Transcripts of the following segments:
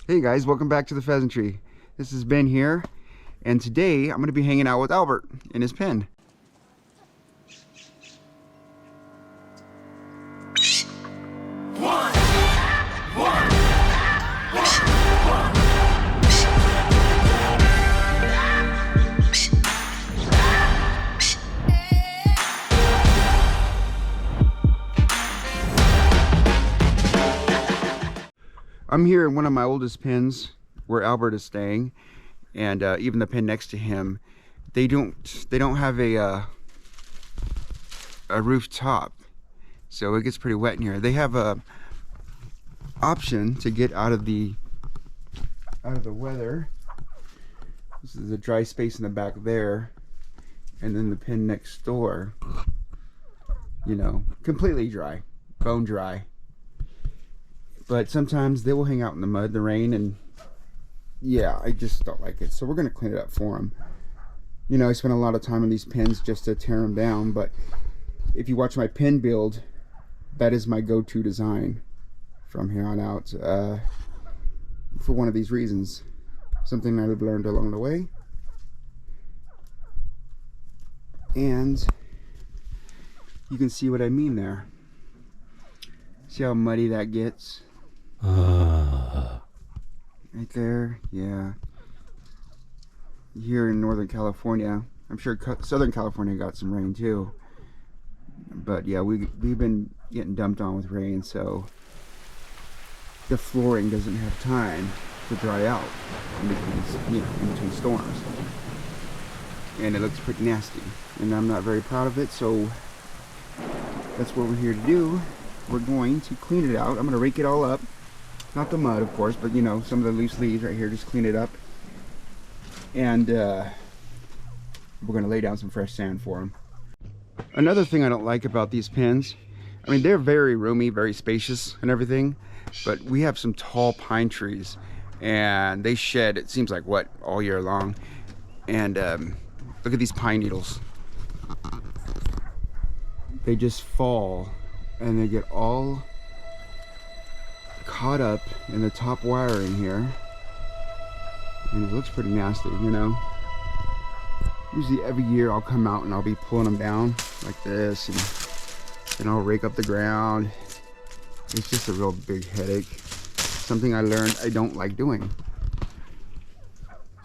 Hey guys, welcome back to the Pheasant Tree. This is Ben here, and today I'm going to be hanging out with Albert in his pen. I'm here in one of my oldest pens where Albert is staying, and even the pen next to him, they don't have a rooftop, so it gets pretty wet in here. They have a option to get out of the weather. This is the dry space in the back there, and then the pen next door, you know, completely dry, bone dry. But sometimes they will hang out in the mud, the rain, and yeah, I just don't like it. So we're going to clean it up for them. You know, I spend a lot of time on these pens just to tear them down, but if you watch my pen build, that is my go-to design from here on out, for one of these reasons. Something I've learned along the way. And you can see what I mean there. See how muddy that gets? Right there, yeah. Here in Northern California, I'm sure Southern California got some rain too. But yeah, we've been getting dumped on with rain, so the flooring doesn't have time to dry out in between, you know, in between storms. And it looks pretty nasty, and I'm not very proud of it, so that's what we're here to do. We're going to clean it out. I'm going to rake it all up. Not the mud, of course, but you know, some of the loose leaves right here, just clean it up. And we're going to lay down some fresh sand for them. Another thing I don't like about these pens, I mean, they're very roomy, very spacious and everything, but we have some tall pine trees, and they shed, it seems like, what, all year long. And look at these pine needles. They just fall, and they get all caught up in the top wiring here, and it looks pretty nasty, you know. Usually every year I'll come out and I'll be pulling them down like this, and then I'll rake up the ground. It's just a real big headache. Something I learned I don't like doing.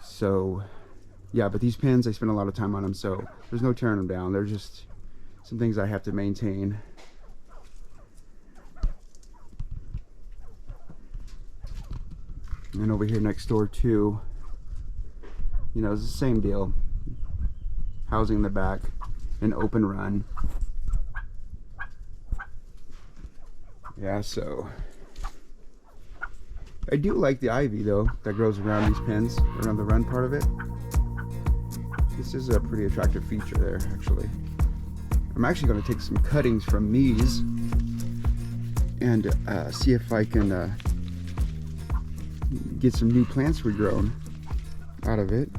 So yeah, but these pens, I spend a lot of time on them, so there's no tearing them down. They're just some things I have to maintain. And over here next door too, you know, it's the same deal. Housing in the back, an open run. Yeah, so I do like the ivy though that grows around these pens, around the run part of it. This is a pretty attractive feature there, actually. I'm actually going to take some cuttings from these and see if I can get some new plants regrown out of it.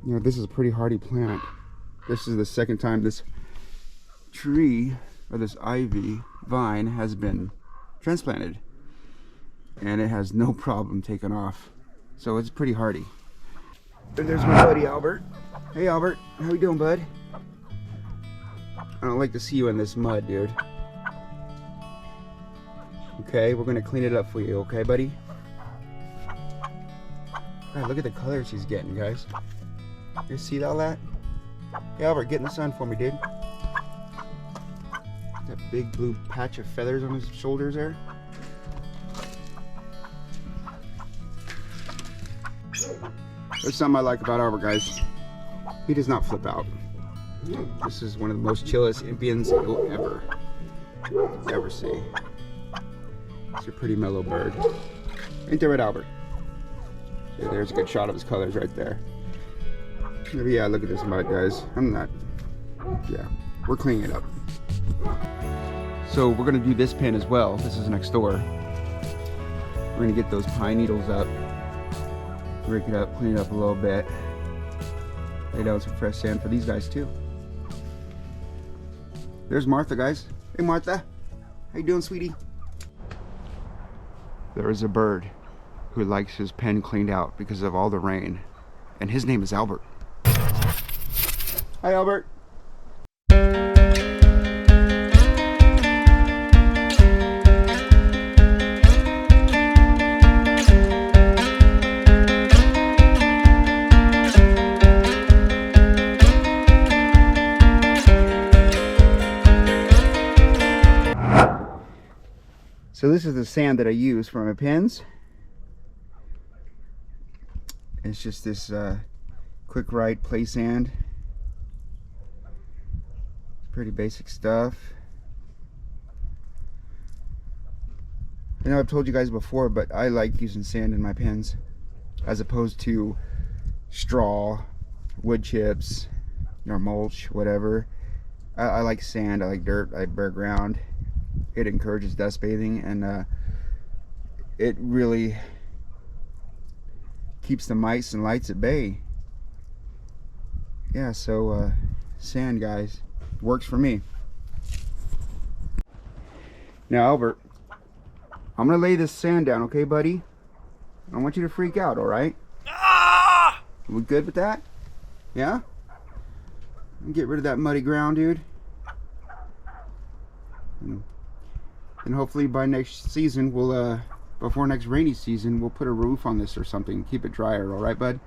You know, this is a pretty hardy plant. This is the second time this tree, or this ivy vine, has been transplanted, and it has no problem taking off. So it's pretty hardy. And there's my buddy Albert. Hey Albert, how you doing, bud? I don't like to see you in this mud, dude. Okay, we're gonna clean it up for you, okay, buddy? God, look at the colors he's getting, guys. You see all that? Hey Albert, get in the sun for me, dude. That big blue patch of feathers on his shoulders there. There's something I like about Albert, guys. He does not flip out. This is one of the most chillest Impians you'll ever see. It's a pretty mellow bird. Ain't there, right, Albert? Yeah, there's a good shot of his colors right there. Maybe, yeah, look at this mud, guys. Yeah, we're cleaning it up. So we're gonna do this pen as well. This is next door. We're gonna get those pine needles up, rake it up, clean it up a little bit, lay down some fresh sand for these guys too. There's Martha, guys. Hey Martha, how you doing, sweetie? there is a bird who likes his pen cleaned out because of all the rain, and his name is Albert. Hi, Albert. So this is the sand that I use for my pens. It's just this quick right play sand. It's pretty basic stuff. I know I've told you guys before, but I like using sand in my pens as opposed to straw, wood chips, or mulch, whatever. I like sand, I like dirt, I like bare ground. It encourages dust bathing, and it really keeps the mice and lights at bay. Yeah, so sand, guys, works for me. Now, Albert, I'm gonna lay this sand down, okay, buddy? I don't want you to freak out, all right? Ah! We good with that? Yeah? Get rid of that muddy ground, dude. And hopefully by next season, we'll, before next rainy season, we'll put a roof on this or something. Keep it drier, all right, bud?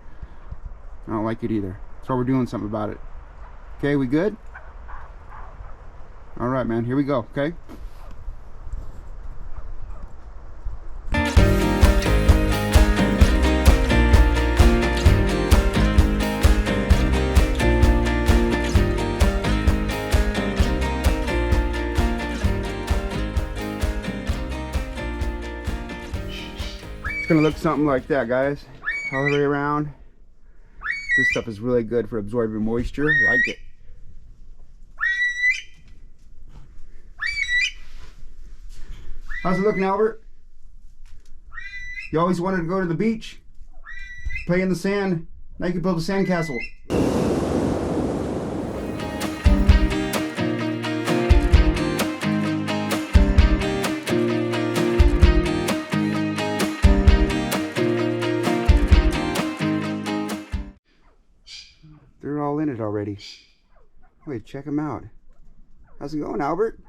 I don't like it either. So we're doing something about it. Okay, we good? All right, man, here we go, okay? It's gonna look something like that, guys, all the way around. This stuff is really good for absorbing moisture. I like it. How's it looking, Albert? You always wanted to go to the beach, play in the sand. Now you can build a sandcastle. They're all in it already. Wait, check them out. How's it going, Albert?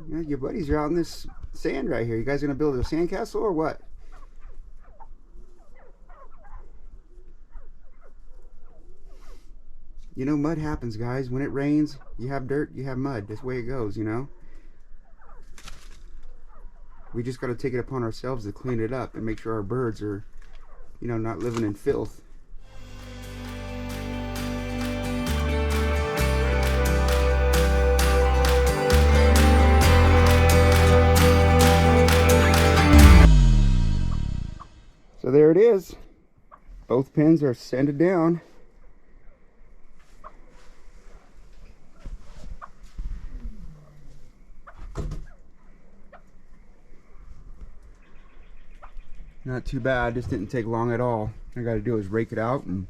Yeah, your buddies are out in this sand right here. You guys gonna build a sandcastle or what? You know, mud happens, guys. When it rains, you have dirt, you have mud. That's the way it goes, you know? We just gotta take it upon ourselves to clean it up and make sure our birds are, you know, not living in filth. So there it is. Both pins are sanded down. Not too bad, just didn't take long at all. All I gotta do is rake it out and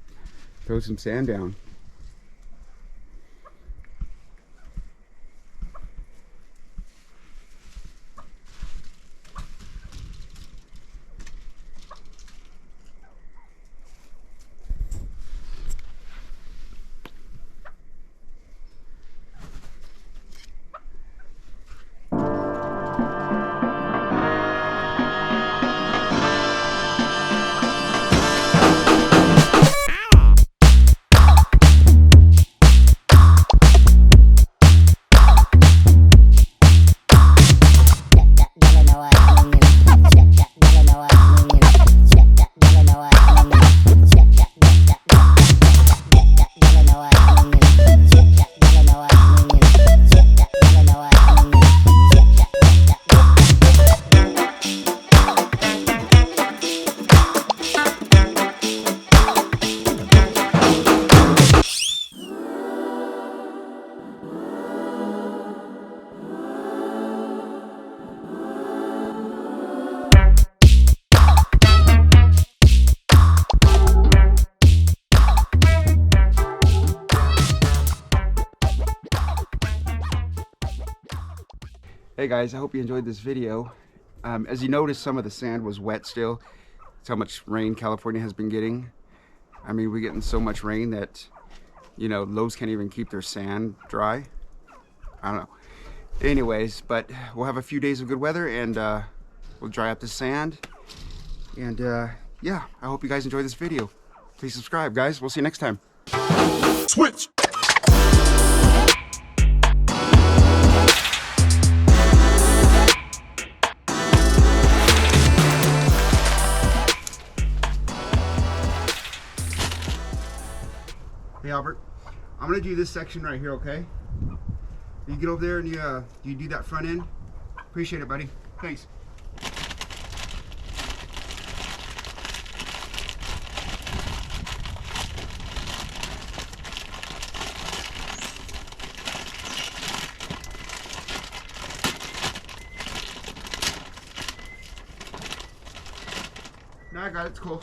throw some sand down. Hey guys, I hope you enjoyed this video. As you notice, some of the sand was wet still. That's how much rain California has been getting. I mean, we're getting so much rain that, you know, Lowe's can't even keep their sand dry. I don't know. Anyways, but we'll have a few days of good weather, and we'll dry up the sand. And yeah, I hope you guys enjoyed this video. Please subscribe, guys. We'll see you next time. Switch! Hey Albert, I'm gonna do this section right here, okay? You get over there and you do that front end. Appreciate it, buddy. Thanks. No, I got it. It's cool.